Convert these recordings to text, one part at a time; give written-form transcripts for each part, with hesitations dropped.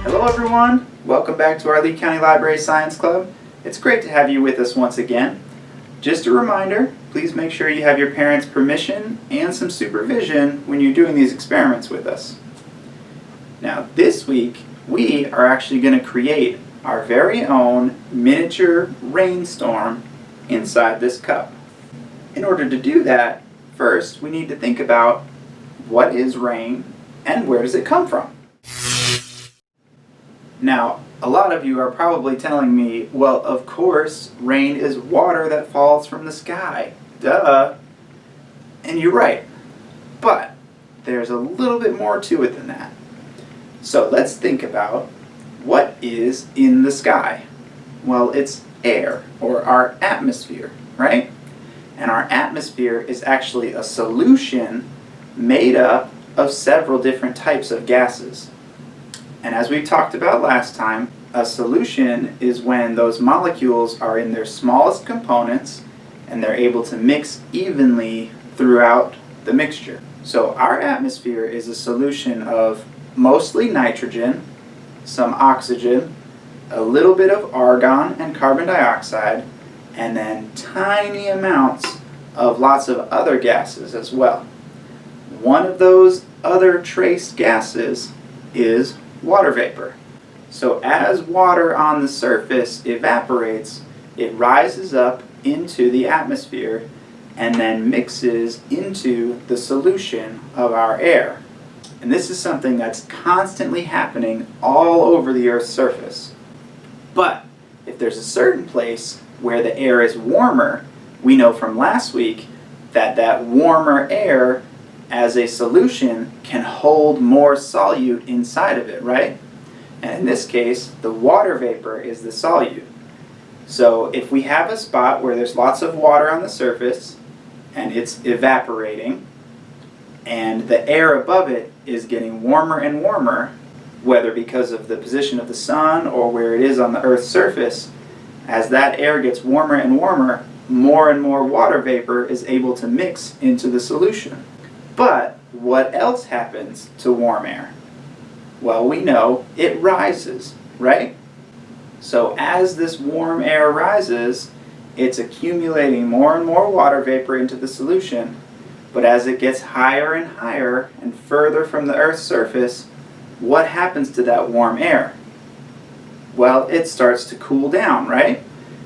Hello everyone, welcome back to our Lee County Library Science Club. It's great to have you with us once again. Just a reminder, please make sure you have your parents' permission and some supervision when you're doing these experiments with us. Now this week, we are actually going to create our very own miniature rainstorm inside this cup. In order to do that, first we need to think about what is rain and where does it come from? Now, a lot of you are probably telling me, well, of course, rain is water that falls from the sky. Duh. And you're right. But there's a little bit more to it than that. So let's think about what is in the sky. Well, it's air, or our atmosphere, right? And our atmosphere is actually a solution made up of several different types of gases. And as we talked about last time, a solution is when those molecules are in their smallest components and they're able to mix evenly throughout the mixture. So our atmosphere is a solution of mostly nitrogen, some oxygen, a little bit of argon and carbon dioxide, and then tiny amounts of lots of other gases as well. One of those other trace gases is water vapor. So as water on the surface evaporates, it rises up into the atmosphere and then mixes into the solution of our air. And this is something that's constantly happening all over the Earth's surface. But if there's a certain place where the air is warmer, we know from last week that that warmer air as a solution can hold more solute inside of it, right? And in this case, the water vapor is the solute. So if we have a spot where there's lots of water on the surface and it's evaporating and the air above it is getting warmer and warmer, whether because of the position of the sun or where it is on the Earth's surface, as that air gets warmer and warmer, more and more water vapor is able to mix into the solution. But what else happens to warm air? Well, we know it rises, right? So as this warm air rises, it's accumulating more and more water vapor into the solution. But as it gets higher and higher and further from the Earth's surface, what happens to that warm air? Well, it starts to cool down, right?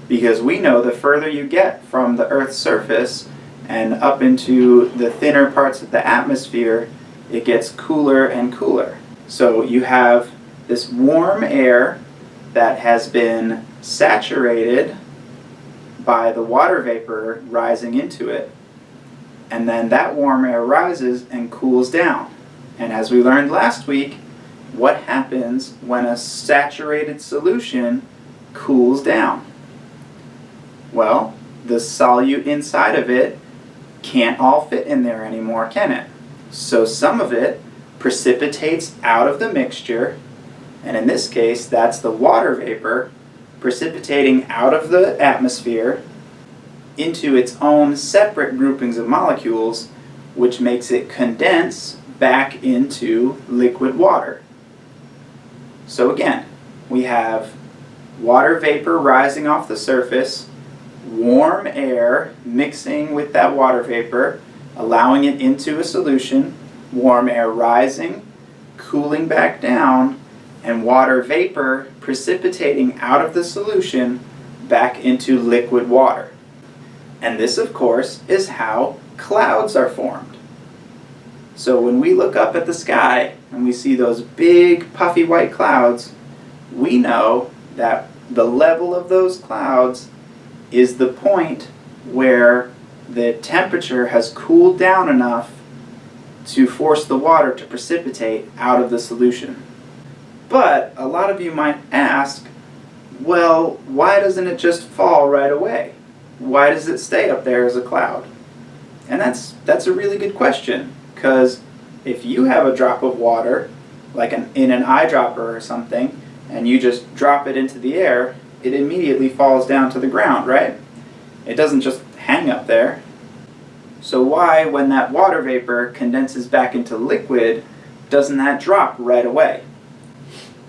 Because we know the further you get from the Earth's surface and up into the thinner parts of the atmosphere, it gets cooler and cooler. So you have this warm air that has been saturated by the water vapor rising into it, and then that warm air rises and cools down. And as we learned last week, what happens when a saturated solution cools down? Well, the solute inside of it can't all fit in there anymore, can it? So some of it precipitates out of the mixture, and in this case that's the water vapor precipitating out of the atmosphere into its own separate groupings of molecules, which makes it condense back into liquid water. So again, we have water vapor rising off the surface, warm air mixing with that water vapor, allowing it into a solution, warm air rising, cooling back down, and water vapor precipitating out of the solution back into liquid water. And this, of course, is how clouds are formed. So when we look up at the sky and we see those big puffy white clouds, we know that the level of those clouds is the point where the temperature has cooled down enough to force the water to precipitate out of the solution. But a lot of you might ask, well, why doesn't it just fall right away? Why does it stay up there as a cloud? And that's a really good question, because if you have a drop of water, like in an eyedropper or something, and you just drop it into the air, it immediately falls down to the ground, right? It doesn't just hang up there. So why, when that water vapor condenses back into liquid, doesn't that drop right away?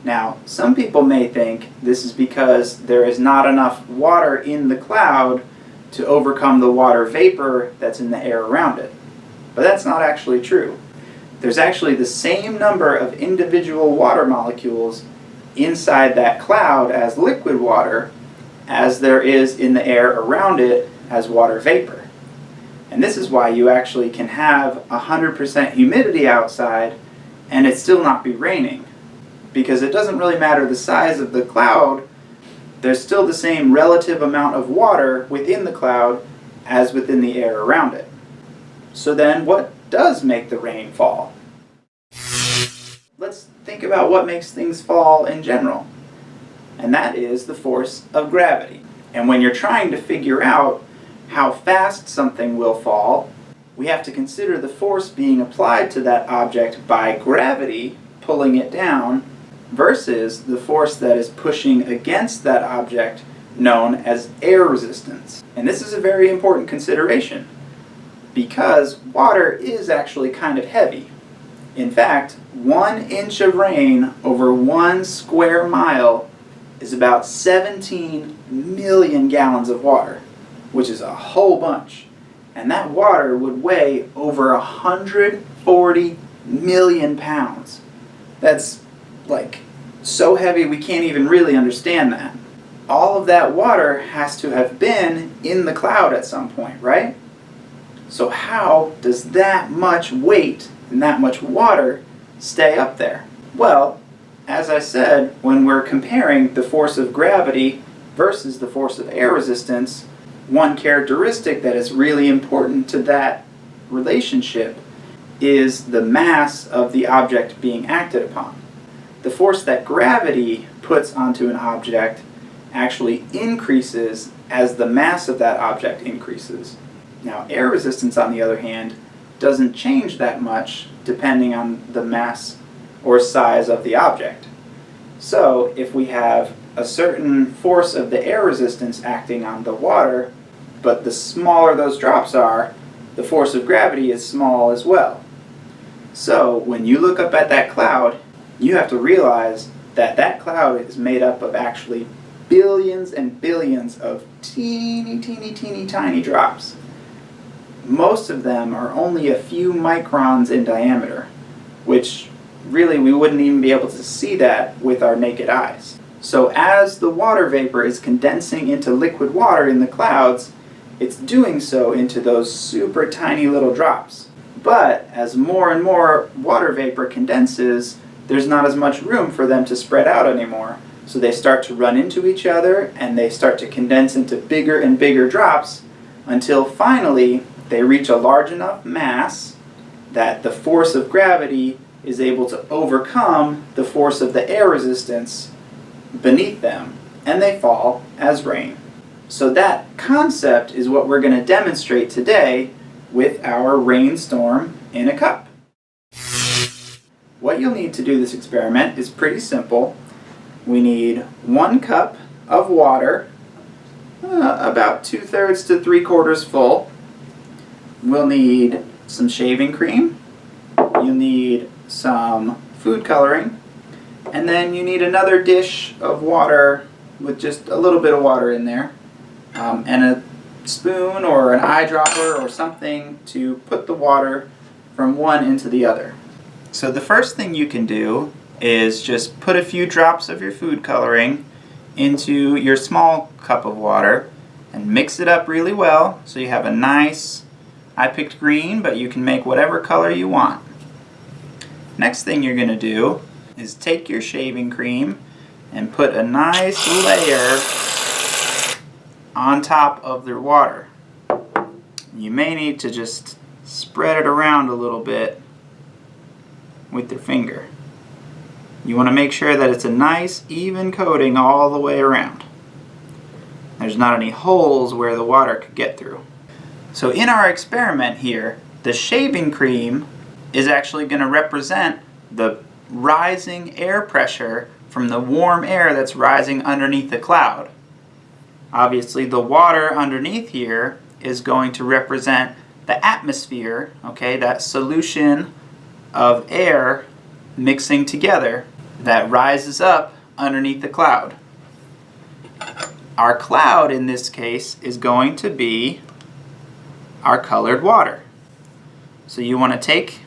Now, some people may think this is because there is not enough water in the cloud to overcome the water vapor that's in the air around it. But that's not actually true. There's actually the same number of individual water molecules inside that cloud as liquid water as there is in the air around it as water vapor. And this is why you actually can have 100% humidity outside and it still not be raining. Because it doesn't really matter the size of the cloud, there's still the same relative amount of water within the cloud as within the air around it. So then what does make the rain fall? Let's think about what makes things fall in general. And that is the force of gravity. And when you're trying to figure out how fast something will fall, we have to consider the force being applied to that object by gravity pulling it down versus the force that is pushing against that object known as air resistance. And this is a very important consideration because water is actually kind of heavy. In fact, 1 inch of rain over 1 square mile is about 17 million gallons of water, which is a whole bunch. And that water would weigh over 140 million pounds. That's like so heavy we can't even really understand that. All of that water has to have been in the cloud at some point, right? So how does that much weight and that much water stay up there? Well, as I said, when we're comparing the force of gravity versus the force of air resistance, one characteristic that is really important to that relationship is the mass of the object being acted upon. The force that gravity puts onto an object actually increases as the mass of that object increases. Now, air resistance, on the other hand, doesn't change that much depending on the mass or size of the object. So, if we have a certain force of the air resistance acting on the water, but the smaller those drops are, the force of gravity is small as well. So, when you look up at that cloud, you have to realize that that cloud is made up of actually billions and billions of teeny, teeny, teeny, tiny drops. Most of them are only a few microns in diameter, which really we wouldn't even be able to see that with our naked eyes. So as the water vapor is condensing into liquid water in the clouds, it's doing so into those super tiny little drops. But as more and more water vapor condenses, there's not as much room for them to spread out anymore. So they start to run into each other and they start to condense into bigger and bigger drops until finally they reach a large enough mass that the force of gravity is able to overcome the force of the air resistance beneath them, and they fall as rain. So that concept is what we're going to demonstrate today with our rainstorm in a cup. What you'll need to do this experiment is pretty simple. We need 1 cup of water, about 2/3 to 3/4 full. We'll need some shaving cream. You'll need some food coloring. And then you need another dish of water with just a little bit of water in there. And a spoon or an eyedropper or something to put the water from one into the other. So the first thing you can do is just put a few drops of your food coloring into your small cup of water and mix it up really well so you have a nice, I picked green, but you can make whatever color you want. Next thing you're going to do is take your shaving cream and put a nice layer on top of the water. You may need to just spread it around a little bit with your finger. You want to make sure that it's a nice even coating all the way around. There's not any holes where the water could get through. So in our experiment here, the shaving cream is actually going to represent the rising air pressure from the warm air that's rising underneath the cloud. Obviously the water underneath here is going to represent the atmosphere, okay, that solution of air mixing together. that rises up underneath the cloud. Our cloud in this case is going to be our colored water. So you want to take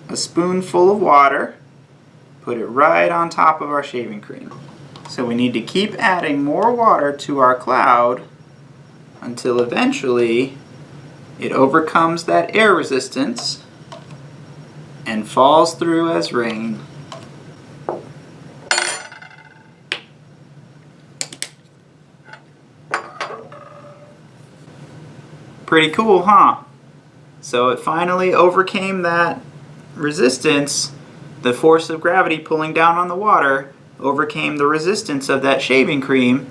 a spoonful of water, put it right on top of our shaving cream. So we need to keep adding more water to our cloud until eventually it overcomes that air resistance and falls through as rain. Pretty cool, huh? So it finally overcame that resistance. The force of gravity pulling down on the water overcame the resistance of that shaving cream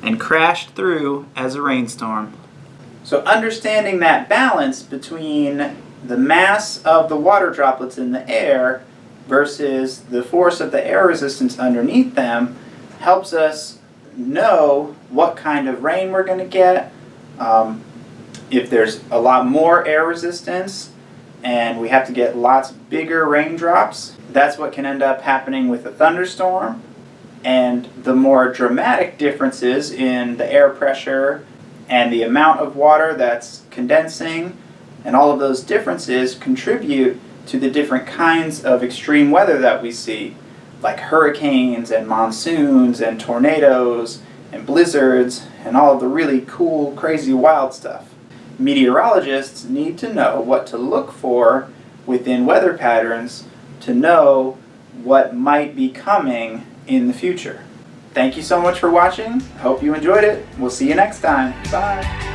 and crashed through as a rainstorm. So understanding that balance between the mass of the water droplets in the air versus the force of the air resistance underneath them helps us know what kind of rain we're going to get. If there's a lot more air resistance and we have to get lots bigger raindrops, that's what can end up happening with a thunderstorm. And the more dramatic differences in the air pressure and the amount of water that's condensing and all of those differences contribute to the different kinds of extreme weather that we see, like hurricanes and monsoons and tornadoes and blizzards and all of the really cool, crazy, wild stuff. Meteorologists need to know what to look for within weather patterns to know what might be coming in the future. Thank you so much for watching. I hope you enjoyed it. We'll see you next time. Bye.